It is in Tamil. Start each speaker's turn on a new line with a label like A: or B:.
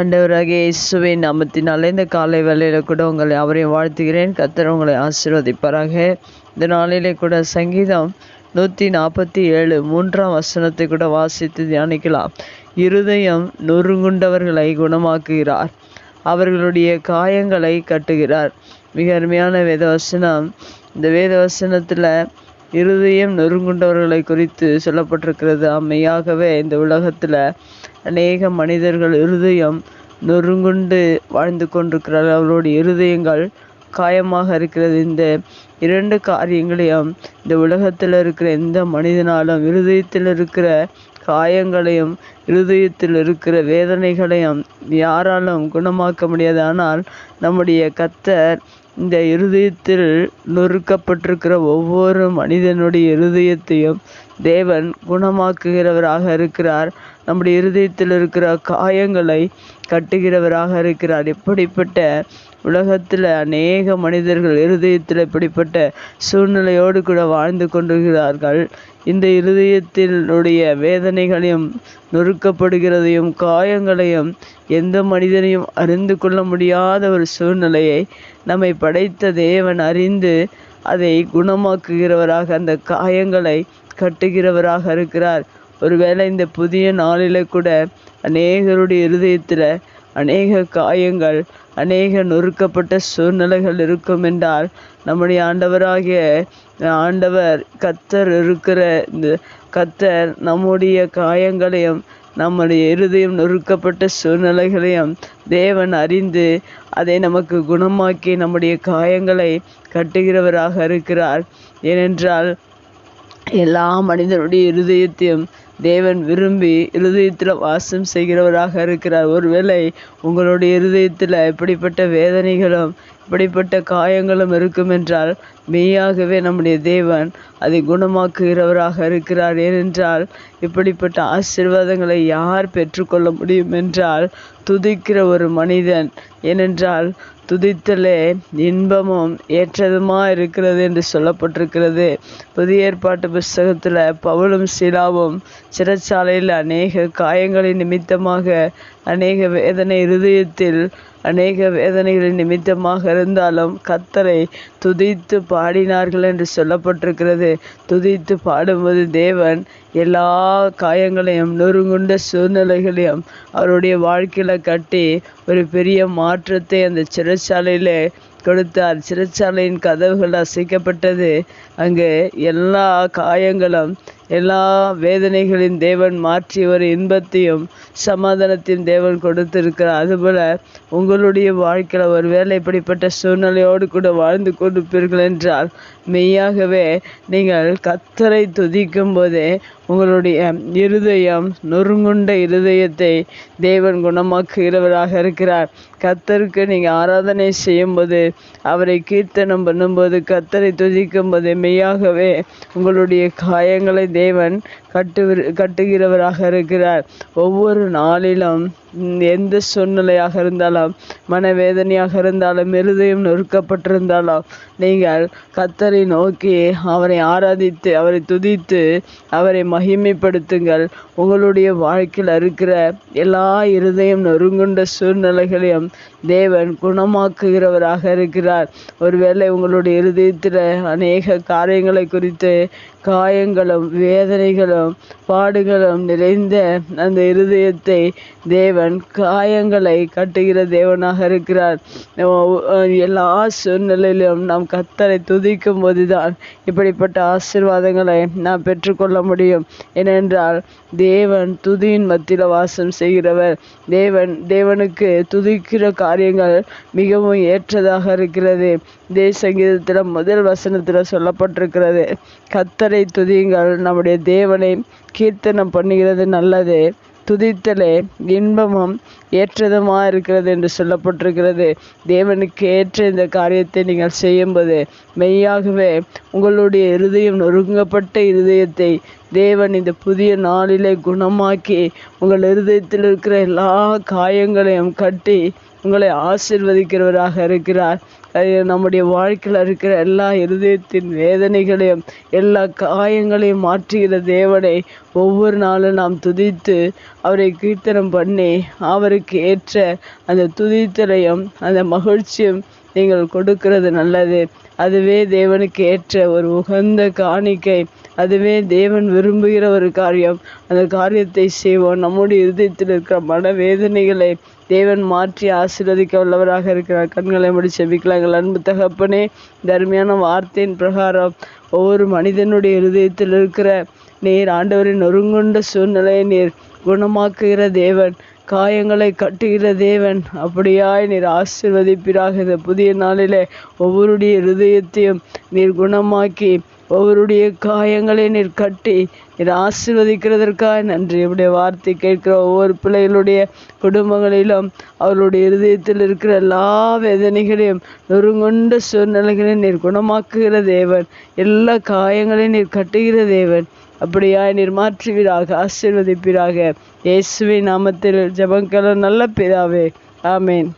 A: ஆண்டவராகிய இயேசுவின் நாமத்தினாலே இந்த காலை வேளையில கூட உங்களை அவரையும் வாழ்த்துகிறேன். கர்த்தர் உங்களை ஆசீர்வதிப்பாராக. இந்த நாளிலே கூட சங்கீதம் 147 3ஆம் வசனத்தை கூட வாசித்து தியானிக்கலாம். இருதயம் நொறுங்குண்டவர்களை குணமாக்குகிறார், அவர்களுடைய காயங்களை கட்டுகிறார். மிக அருமையான வேதவசனம். இந்த வேதவசனத்தில் இருதயம் நொறுங்குண்டவர்களை குறித்து சொல்லப்பட்டிருக்கிறது. மெய்யாகவே இந்த உலகத்தில் அநேக மனிதர்கள் இருதயம் நொறுங்குண்டு வாழ்ந்து கொண்டிருக்கிறார்கள். அவர்களுடைய இருதயங்கள் காயமாக இருக்கிறது. இந்த இரண்டு காரியங்களையும் இந்த உலகத்தில் இருக்கிற எந்த மனிதனாலும் இருதயத்தில் இருக்கிற காயங்களையும் இருதயத்தில் இருக்கிற வேதனைகளையும் யாராலும் குணமாக்க முடியாது. ஆனால் நம்முடைய கர்த்தர் இந்த இருதயத்தில் நொறுக்கப்பட்டிருக்கிற ஒவ்வொரு மனிதனுடைய இருதயத்தையும் தேவன் குணமாக்குகிறவராக இருக்கிறார். நம்முடைய இருதயத்தில் இருக்கிற காயங்களை கட்டுகிறவராக இருக்கிறார். இப்படிப்பட்ட உலகத்தில் அநேக மனிதர்கள் இருதயத்தில் இப்படிப்பட்ட சூழ்நிலையோடு கூட வாழ்ந்து கொண்டிருக்கிறார்கள். இந்த இருதயத்தினுடைய வேதனைகளையும் நொறுக்கப்படுகிறதையும் காயங்களையும் எந்த மனிதனையும் அறிந்து கொள்ள முடியாத ஒரு சூழ்நிலையை நம்மை படைத்த தேவன் அறிந்து அதை குணமாக்குகிறவராக, அந்த காயங்களை கட்டுகிறவராக இருக்கிறார். ஒருவேளை இந்த புதிய நாளில் கூட அநேகருடைய இருதயத்தில் அநேக காயங்கள், அநேக நொறுக்கப்பட்ட சூழ்நிலைகள் இருக்கும் என்றால் நம்முடைய ஆண்டவர் கர்த்தர் இருக்கிற இந்த கர்த்தர் நம்முடைய காயங்களையும் நம்முடைய இருதயம் நொறுக்கப்பட்ட சூழ்நிலைகளையும் தேவன் அறிந்து அதை நமக்கு குணமாக்கி நம்முடைய காயங்களை கட்டுகிறவராக இருக்கிறார். ஏனென்றால் எல்லா மனிதனுடைய இருதயத்தையும் தேவன் விரும்பி இருதயத்தில் வாசம் செய்கிறவராக இருக்கிறார். ஒருவேளை உங்களுடைய இருதயத்தில் இப்படிப்பட்ட வேதனைகளும் இப்படிப்பட்ட காயங்களும் இருக்கும் என்றால் மெய்யாகவே நம்முடைய தேவன் அதை குணமாக்குகிறவராக இருக்கிறார். ஏனென்றால் இப்படிப்பட்ட ஆசீர்வாதங்களை யார் பெற்றுக்கொள்ள முடியும் என்றால் துதிக்கிற ஒரு மனிதன். ஏனென்றால் துதித்தலே இன்பமும் ஏற்றதுமாக இருக்கிறது என்று சொல்லப்பட்டிருக்கிறது. புதிய ஏற்பாட்டு புஸ்தகத்தில் பவுலும் சீலாவும் சிறைச்சாலையில் அநேக காயங்களின் நிமித்தமாக அநேக வேதனை இருதயத்தில் அநேக வேதனைகளின் நிமித்தமாக இருந்தாலும் கர்த்தரை துதித்து பாடினார்கள் என்று சொல்லப்பட்டிருக்கிறது. துதித்து பாடும்போது தேவன் எல்லா காயங்களையும் நொறுங்குண்ட சூழ்நிலைகளையும் அவருடைய வாழ்க்கையில் கட்டி ஒரு பெரிய மாற்றத்தை அந்த சிறைச்சாலையில் கொடுத்தார். சிறைச்சாலையின் கதவுகள் அசைக்கப்பட்டது. அங்கு எல்லா காயங்களும் எல்லா வேதனைகளின் தேவன் மாற்றி ஒரு இன்பத்தையும் சமாதானத்தையும் தேவன் கொடுத்திருக்கிறார். அதுபோல உங்களுடைய வாழ்க்கையில் ஒருவேளை இப்படிப்பட்ட சூழ்நிலையோடு கூட வாழ்ந்து கொண்டிருப்பீர்கள் என்றால் மெய்யாகவே நீங்கள் கர்த்தரை துதிக்கும் போதே உங்களுடைய இருதயம் நொறுங்குண்ட இருதயத்தை தேவன் குணமாக்குகிறவராக இருக்கிறார். கர்த்தருக்கு நீங்கள் ஆராதனை செய்யும்போது, அவரை கீர்த்தனம் பண்ணும்போது, கர்த்தரை துதிக்கும் போது மெய்யாகவே உங்களுடைய காயங்களை தேவன் கட்டுகிறவராக இருக்கிறார். ஒவ்வொரு நாளிலும் எந்த சூழ்நிலையாக இருந்தாலும், மனவேதனையாக இருந்தாலும், இருதயம் நொறுக்கப்பட்டிருந்தாலும் நீங்கள் கர்த்தரை நோக்கி அவரை ஆராதித்து அவரை துதித்து அவரை மகிமைப்படுத்துங்கள். உங்களுடைய வாழ்க்கையில் இருக்கிற எல்லா இருதயம் நொறுங்குண்ட சூழ்நிலைகளையும் தேவன் குணமாக்குகிறவராக இருக்கிறார். ஒருவேளை உங்களுடைய இருதயத்தில் அநேக காரியங்களை குறித்து காயங்களும் வேதனைகளும் பாடுகளும் நிறைந்த அந்த இருதயத்தை தேவன் காயங்களை கட்டுகிற தேவனாக இருக்கிறார். எல்லா சூழ்நிலையிலும் நாம் கர்த்தரை துதிக்கும் போதுதான் இப்படிப்பட்ட ஆசீர்வாதங்களை நாம் பெற்றுக்கொள்ள முடியும். ஏனென்றால் தேவன் துதியின் மத்தியில் வாசம் செய்கிறவர். தேவனுக்கு துதிக்கிற காரியங்கள் மிகவும் ஏற்றதாக இருக்கிறது. இதே சங்கீதத்தில் முதல் வசனத்தில் சொல்லப்பட்டிருக்கிறது, கர்த்தரை துதியுங்கள், நம்முடைய தேவனை கீர்த்தனம் பண்ணுகிறது நல்லது, துதித்தலே இன்பமும் ஏற்றதுமாக இருக்கிறது என்று சொல்லப்பட்டிருக்கிறது. தேவனுக்கு ஏற்ற இந்த காரியத்தை நீங்கள் செய்யும்போது மெய்யாகவே உங்களுடைய இருதயம் நொறுங்கப்பட்ட இருதயத்தை தேவன் இந்த புதிய நாளிலே குணமாக்கி உங்கள் இருதயத்தில் இருக்கிற எல்லா காயங்களையும் கட்டி உங்களை ஆசீர்வதிக்கிறவராக இருக்கிறார். நம்முடைய வாழ்க்கையில் இருக்கிற எல்லா இருதயத்தின் வேதனைகளையும் எல்லா காயங்களையும் மாற்றுகிற தேவனை ஒவ்வொரு நாளும் நாம் துதித்து அவரை கீர்த்தனம் பண்ணி அவருக்கு ஏற்ற அந்த துதித்தலையும் அந்த மகிழ்ச்சியும் நீங்கள் கொடுக்கிறது நல்லது. அதுவே தேவனுக்கு ஏற்ற ஒரு உகந்த காணிக்கை. அதுவே தேவன் விரும்புகிற ஒரு காரியம். அந்த காரியத்தை செய்வோம். நம்முடைய இருதயத்தில் இருக்கிற மனவேதனைகளை தேவன் மாற்றி ஆசீர்வதிக்க உள்ளவராக இருக்கிறார். கண்களை மூடி செபிக்கலாம். எங்கள் அன்பு தகப்பனே, தர்மையான வார்த்தையின் பிரகாரம் ஒவ்வொரு மனிதனுடைய இருதயத்தில் இருக்கிற நீர் ஆண்டவரின் நொறுங்குண்ட சூழ்நிலையை நீர் குணமாக்குகிற தேவன், காயங்களை கட்டுகிற தேவன். அப்படியாய் நீர் ஆசீர்வதிப்பீராக. இந்த புதிய நாளிலே ஒவ்வொருடைய இருதயத்தையும் நீர் குணமாக்கி ஒவ்வொருடைய காயங்களை நீர் கட்டி நீர் ஆசீர்வதிக்கிறதற்காக நன்றி. இப்படிய வார்த்தை கேட்கிற ஒவ்வொரு பிள்ளைகளுடைய குடும்பங்களிலும் அவர்களுடைய இருதயத்தில் இருக்கிற எல்லா வேதனைகளையும் நொறுங்குண்ட சூழ்நிலைகளையும் நீர் குணமாக்குகிற தேவன், எல்லா காயங்களையும் நீர் கட்டுகிற தேவன். அப்படியாய் நீர் மாற்றுவீராக, ஆசீர்வதிப்பீராக. இயேசுவின் நாமத்தில் ஜெபங்கள் நல்ல பிதாவே, ஆமேன்.